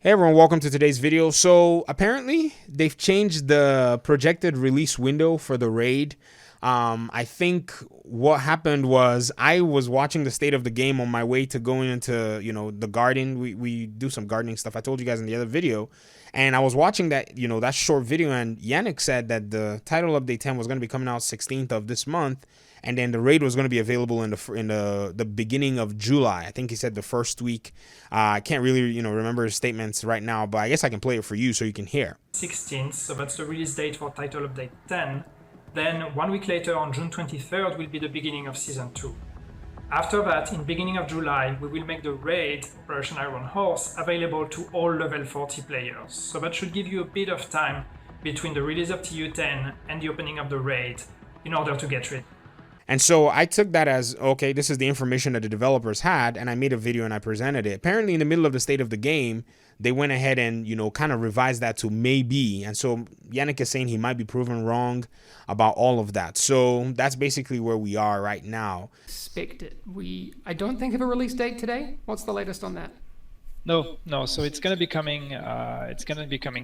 Hey everyone, welcome to today's video. So apparently they've changed the projected release window for the raid. I think what happened was I was watching the state of the game on my way to going into, the garden. We do some gardening stuff. I told you guys in the other video. And I was watching that, that short video, and Yannick said that the title update 10 was going to be coming out 16th of this month. And then the raid was going to be available in the beginning of July. I think he said the first week. I can't really remember his statements right now, but I guess I can play it for you so you can hear. 16th, so that's the release date for title update 10. Then 1 week later, on June 23rd, will be the beginning of season 2. After that, in beginning of July, we will make the raid, Operation Iron Horse, available to all level 40 players. So that should give you a bit of time between the release of TU10 and the opening of the raid in order to get ready. And so I took that as, okay, this is the information that the developers had, and I made a video and I presented it. Apparently, in the middle of the state of the game, they went ahead and, kind of revised that to maybe. And so Yannick is saying he might be proven wrong about all of that. So that's basically where we are right now. Expected. I don't think of a release date today. What's the latest on that? No. So it's going to be coming.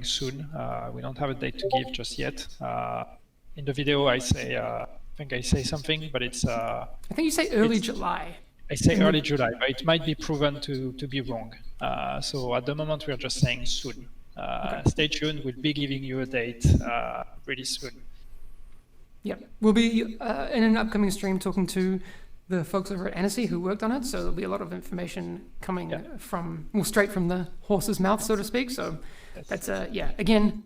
Soon. We don't have a date to give just yet. In the video, I say something, but it's. I think you say early July. I say early July, but it might be proven to be wrong. So at the moment, we're just saying soon. Okay. Stay tuned. We'll be giving you a date pretty soon. Yep. We'll be in an upcoming stream talking to the folks over at Annecy who worked on it. So there'll be a lot of information coming straight from the horse's mouth, so to speak. So that's, again,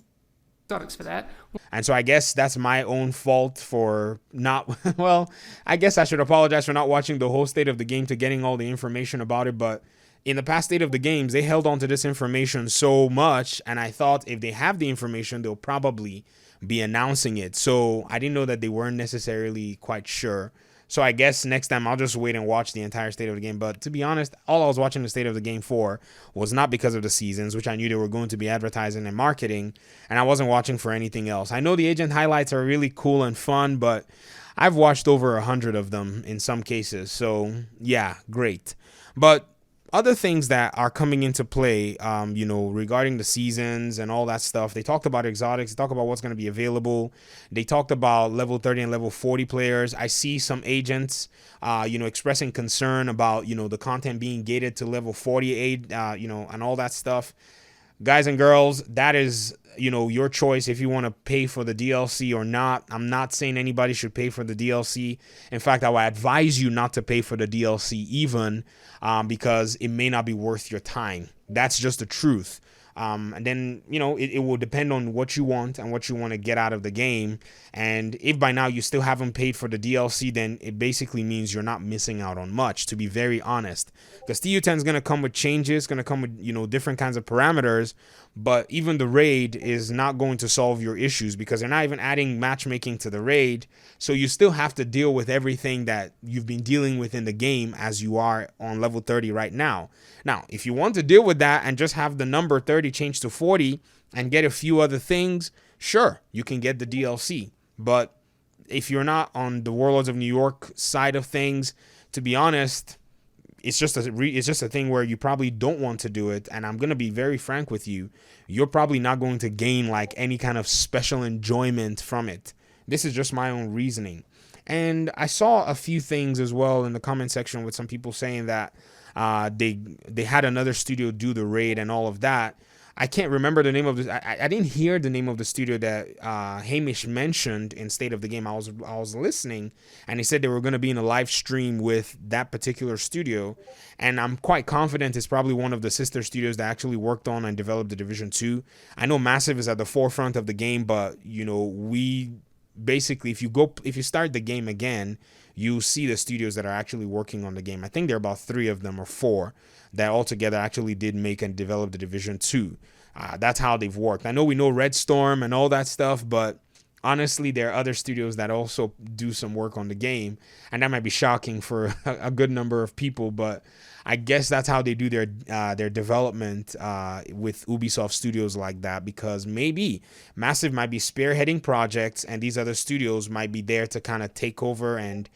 for that. And so I guess that's my own fault for not, well, I guess I should apologize for not watching the whole state of the game to getting all the information about it. But in the past state of the games, they held on to this information so much. And I thought if they have the information, they'll probably be announcing it. So I didn't know that they weren't necessarily quite sure. So I guess next time I'll just wait and watch the entire state of the game. But to be honest, all I was watching the state of the game for was not because of the seasons, which I knew they were going to be advertising and marketing, and I wasn't watching for anything else. I know the agent highlights are really cool and fun, but I've watched over 100 of them in some cases. So yeah, great. But other things that are coming into play, regarding the seasons and all that stuff. They talked about exotics. They talked about what's going to be available. They talked about level 30 and level 40 players. I see some agents, expressing concern about, the content being gated to level 48, and all that stuff. Guys and girls, that is, your choice if you want to pay for the DLC or not. I'm not saying anybody should pay for the DLC. In fact, I would advise you not to pay for the DLC even, because it may not be worth your time. That's just the truth. And then, it will depend on what you want and what you want to get out of the game. And if by now you still haven't paid for the DLC, then it basically means you're not missing out on much, to be very honest. Because TU10 is going to come with changes, going to come with, different kinds of parameters. But even the raid is not going to solve your issues because they're not even adding matchmaking to the raid. So you still have to deal with everything that you've been dealing with in the game as you are on level 30 right now. Now, if you want to deal with that and just have the number 30 change to 40 and get a few other things, sure, you can get the DLC. But if you're not on the Warlords of New York side of things, to be honest, it's just a thing where you probably don't want to do it. And I'm going to be very frank with you. You're probably not going to gain like any kind of special enjoyment from it. This is just my own reasoning. And I saw a few things as well in the comment section with some people saying that they had another studio do the raid and all of that. I can't remember the name of this. I didn't hear the name of the studio that Hamish mentioned in State of the Game. I was listening, and he said they were going to be in a live stream with that particular studio. And I'm quite confident it's probably one of the sister studios that actually worked on and developed the Division 2. I know Massive is at the forefront of the game, but we basically, if you start the game again, you see the studios that are actually working on the game. I think there are about 3 of them or 4 that altogether actually did make and develop the Division 2. That's how they've worked. I know we know Red Storm and all that stuff, but honestly, there are other studios that also do some work on the game, and that might be shocking for a good number of people, but I guess that's how they do their development with Ubisoft studios like that, because maybe Massive might be spearheading projects and these other studios might be there to kind of take over and,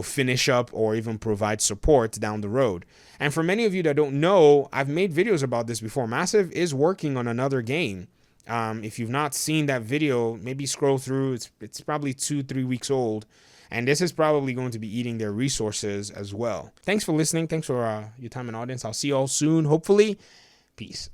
finish up or even provide support down the road. And for many of you that don't know, I've made videos about this before. Massive is working on another game. If you've not seen that video, maybe scroll through. It's probably 2-3 weeks old. And this is probably going to be eating their resources as well. Thanks for listening. Thanks for your time and audience. I'll see you all soon, hopefully. Peace.